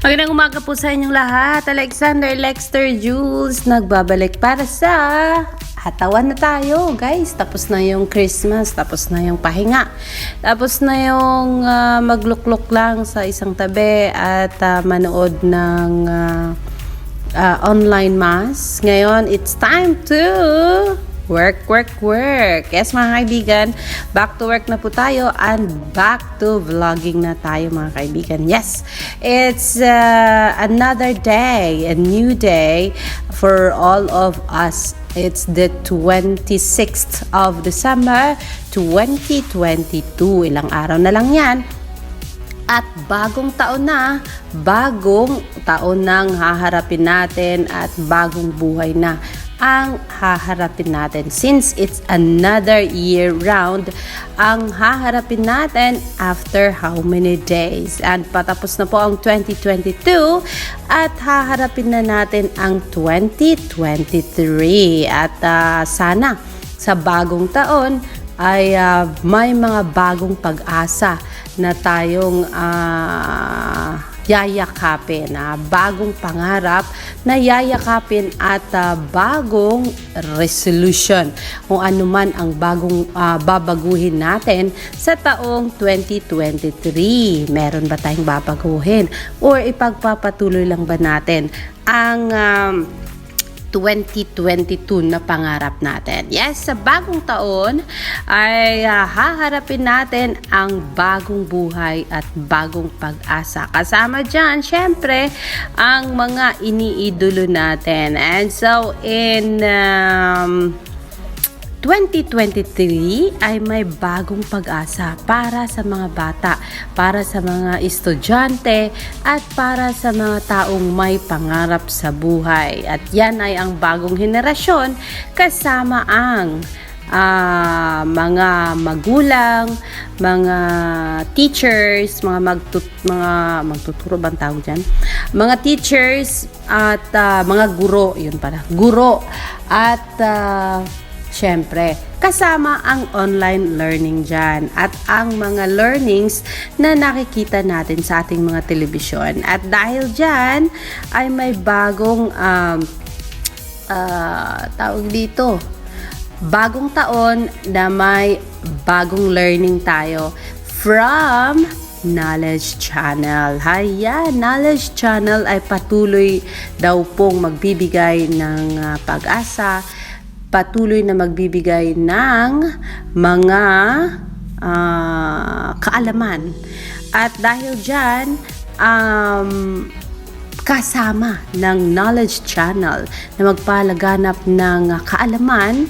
Magandang umaga po sa inyong lahat. Alexander Lexter Jules nagbabalik para sa hatawan na tayo, guys. Tapos na yung Christmas, tapos na yung pahinga. Tapos na yung magluklok lang sa isang tabi at manood ng online mass. Ngayon, it's time to work. Yes, mga kaibigan, back to work na po tayo and back to vlogging na tayo, mga kaibigan. Yes, it's another day, a new day for all of us. It's the 26th of December 2022. Ilang araw na lang yan. At bagong taon nang haharapin natin at bagong buhay na ang haharapin natin. Since it's another year round, ang haharapin natin after how many days? And patapos na po ang 2022 at haharapin na natin ang 2023. At sana sa bagong taon ay may mga bagong pag-asa na tayong yayakapin, bagong pangarap na yayakapin at bagong resolution. Kung ano man ang bagong babaguhin natin sa taong 2023. Meron ba tayong babaguhin? Or ipagpapatuloy lang ba natin ang 2022 na pangarap natin? Yes, sa bagong taon ay haharapin natin ang bagong buhay at bagong pag-asa. Kasama dyan, syempre, ang mga iniidolo natin. And so, in 2023 ay may bagong pag-asa para sa mga bata, para sa mga estudyante, at para sa mga taong may pangarap sa buhay. At yan ay ang bagong henerasyon kasama ang mga magulang, mga teachers, mga magtuturo bang tawag dyan? Mga teachers at mga guro, yun pala, guro at syempre, kasama ang online learning dyan at ang mga learnings na nakikita natin sa ating mga telebisyon. At dahil dyan, ay may bagong tawag dito, bagong taon na may bagong learning tayo from Knowledge Channel. Hayan, Knowledge Channel ay patuloy daw pong magbibigay ng pag-asa, patuloy na magbibigay ng mga kaalaman. At dahil dyan, kasama ng Knowledge Channel na magpalaganap ng kaalaman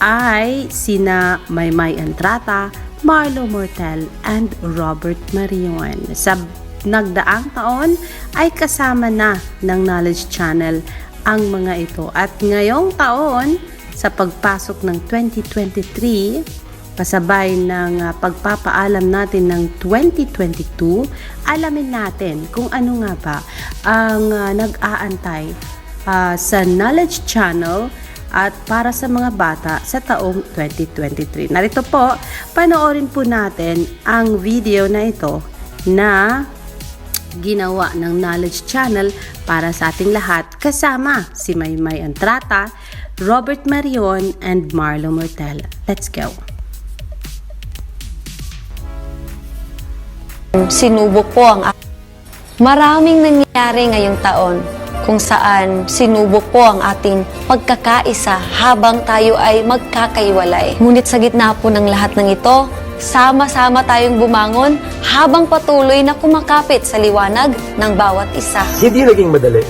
ay sina Maymay Entrata, Marlo Mortel, and Robert Marion. Sa nagdaang taon ay kasama na ng Knowledge Channel ang mga ito. At ngayong taon, sa pagpasok ng 2023, kasabay ng pagpapaalam natin ng 2022, alamin natin kung ano nga ba ang nag-aantay sa Knowledge Channel at para sa mga bata sa taong 2023. Narito po, panoorin po natin ang video na ito na ginawa ng Knowledge Channel para sa ating lahat, kasama si Maymay Entrata, Robert Marion, and Marlo Mortel. Let's go. Sinubok po ang maraming nangyayari ngayong taon kung saan sinubok po ang ating pagkakaisa habang tayo ay magkakaiwalay. Ngunit sa gitna po ng lahat ng ito, sama-sama tayong bumangon habang patuloy na kumakapit sa liwanag ng bawat isa. Hindi naging madali,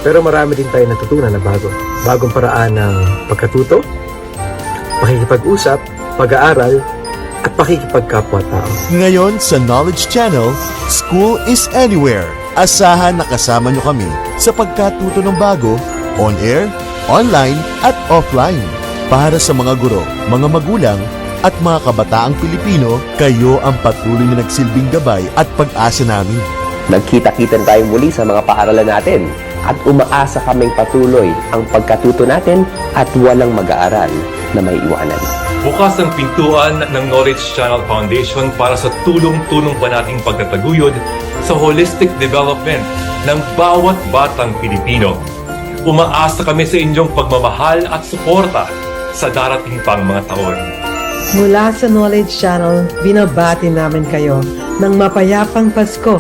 pero marami din tayo natutunan na bago. Bagong paraan ng pagkatuto, pakikipag-usap, pag-aaral, at pakikipagkapwa-tao. Ngayon sa Knowledge Channel, School is Anywhere. Asahan na kasama nyo kami sa pagkatuto ng bago, on-air, online, at offline. Para sa mga guro, mga magulang, at mga kabataang Pilipino, kayo ang patuloy na nagsilbing gabay at pag-asa namin. Nagkita-kita tayo muli sa mga paaralan natin at umaasa kaming patuloy ang pagkatuto natin at walang mag-aaral na may iwanan. Bukas ang pintuan ng Knowledge Channel Foundation para sa tulong-tulong pa nating pagtataguyod sa holistic development ng bawat batang Pilipino. Umaasa kami sa inyong pagmamahal at suporta sa darating pang mga taon. Mula sa Knowledge Channel, binabati namin kayo ng mapayapang Pasko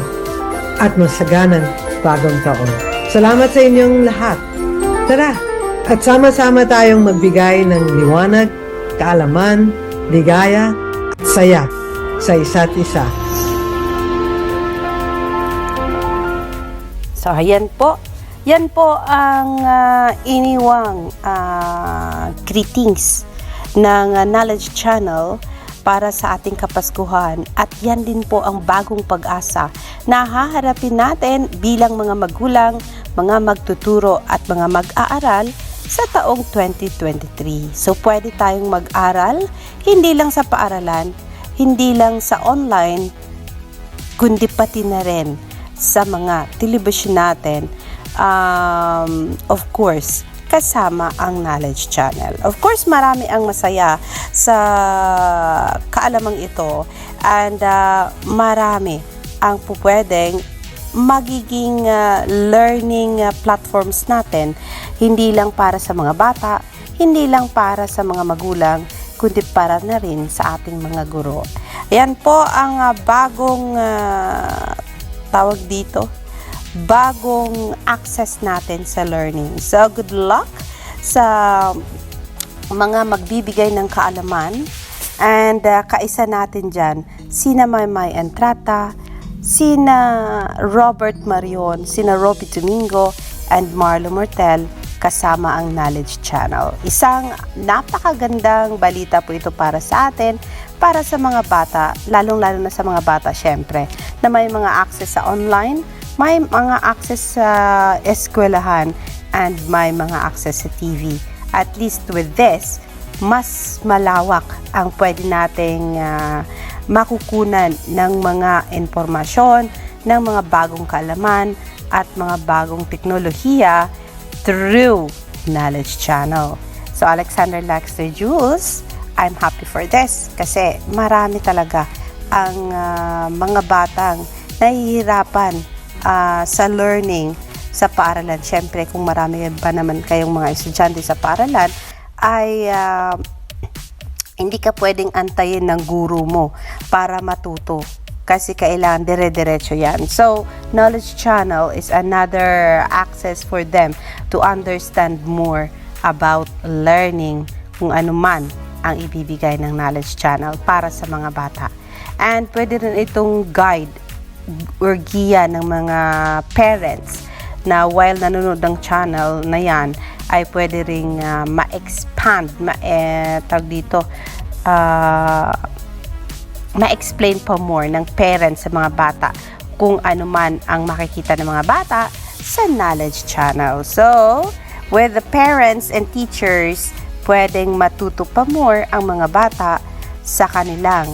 at masaganang bagong taon. Salamat sa inyong lahat. Tara, at sama-sama tayong magbigay ng liwanag, kaalaman, ligaya, at saya sa isa't isa. So, ayan po. Yan po ang iniwang greetings ng Knowledge Channel para sa ating Kapaskuhan. At yan din po ang bagong pag-asa na haharapin natin bilang mga magulang, mga magtuturo at mga mag-aaral sa taong 2023. So, pwede tayong mag-aral, hindi lang sa paaralan, hindi lang sa online, kundi pati na rin sa mga telebisyon natin. Of course, kasama ang Knowledge Channel. Of course, marami ang masaya sa kaalamang ito and marami ang pupwedeng magiging learning platforms natin, hindi lang para sa mga bata, hindi lang para sa mga magulang, kundi para na rin sa ating mga guro. Ayan po ang bagong tawag dito, bagong access natin sa learning. So, good luck sa mga magbibigay ng kaalaman. And kaisa natin dyan, sina Maymay Entrata, sina Robert Marion, sina Robbie Domingo, and Marlo Mortel, kasama ang Knowledge Channel. Isang napakagandang balita po ito para sa atin, para sa mga bata, lalong-lalo na sa mga bata syempre, na may mga access sa online, may mga access sa eskwelahan, and may mga access sa TV. At least with this, mas malawak ang pwede nating makukunan ng mga informasyon, ng mga bagong kaalaman, at mga bagong teknolohiya through Knowledge Channel. So, Alexander Laxter Jules, I'm happy for this kasi marami talaga ang mga batang nahihirapan sa learning sa paaralan. Siyempre, kung marami pa naman kayong mga estudyante sa paaralan, ay hindi ka pwedeng antayin ng guru mo para matuto. Kasi kailangan dire-diretso yan. So, Knowledge Channel is another access for them to understand more about learning kung ano man ang ibibigay ng Knowledge Channel para sa mga bata. And pwede rin itong guide or giya ng mga parents na while nanonood ng channel na yan, ay pwede ring ma-expand, ma-explain pa more ng parents sa mga bata kung ano man ang makikita ng mga bata sa Knowledge Channel. So, with the parents and teachers, pwedeng matuto pa more ang mga bata sa kanilang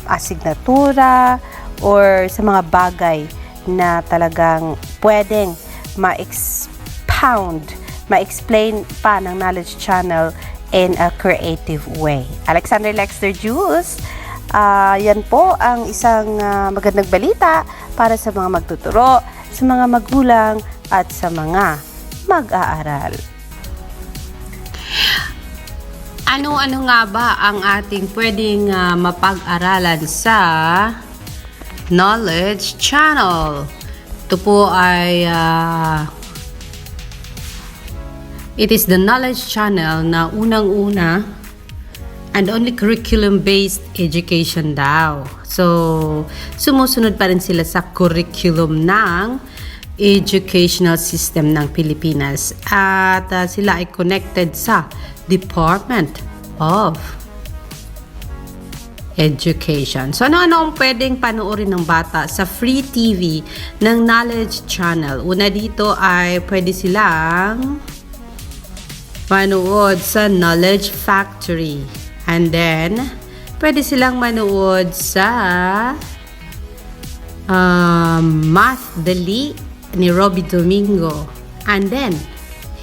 asignatura or sa mga bagay na talagang pwedeng ma-explain pa ng Knowledge Channel in a creative way. Alexander Laxter Jules, yan po ang isang magandang balita para sa mga magtuturo, sa mga magulang, at sa mga mag-aaral. Ano-ano nga ba ang ating pwedeng mapag-aralan sa Knowledge Channel? Ito po ay it is the Knowledge Channel na unang-una and only curriculum-based education daw. So, sumusunod pa rin sila sa curriculum ng educational system ng Pilipinas. At sila ay connected sa Department of Education. So, ano-ano ang pwedeng panoorin ng bata sa free TV ng Knowledge Channel? Una dito ay pwede silang manood sa Knowledge Factory. And then, pwede silang manood sa Math Dali ni Robbie Domingo. And then,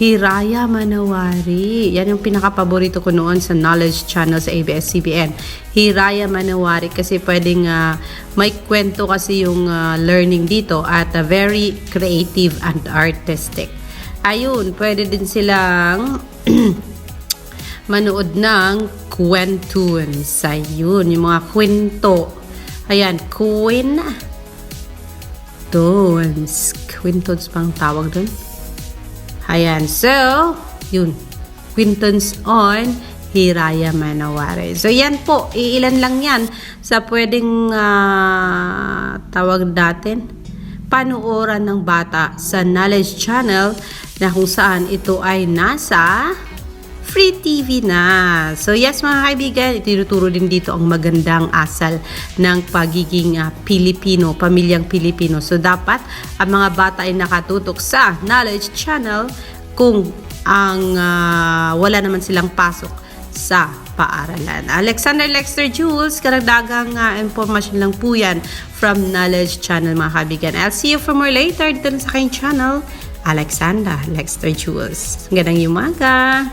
Hiraya Manawari. Yan yung pinaka-paborito ko noon sa Knowledge Channel sa ABS-CBN. Hiraya Manawari kasi pwedeng may kwento kasi yung learning dito at very creative and artistic. Ayun, pwede din silang manood ng kwentunes. Ayun, yung mga kwento. Ayan, Quintons pang tawag dun. Ayan, so, yun. Quintons on Hiraya Manawari. So, yan po. Iilan lang yan sa pwedeng tawag natin panuoran ng bata sa Knowledge Channel na kung saan ito ay nasa Free TV na. So yes mga kaibigan, itinuturo din dito ang magandang asal ng pagiging Pilipino, pamilyang Pilipino. So dapat ang mga bata ay nakatutok sa Knowledge Channel kung ang wala naman silang pasok sa paaralan. Alexander Lexter Jules, karagdagang information lang po yan from Knowledge Channel mga kaibigan. I'll see you for more later dito sa aking channel, Alexander Lexter Jules. Magandang umaga!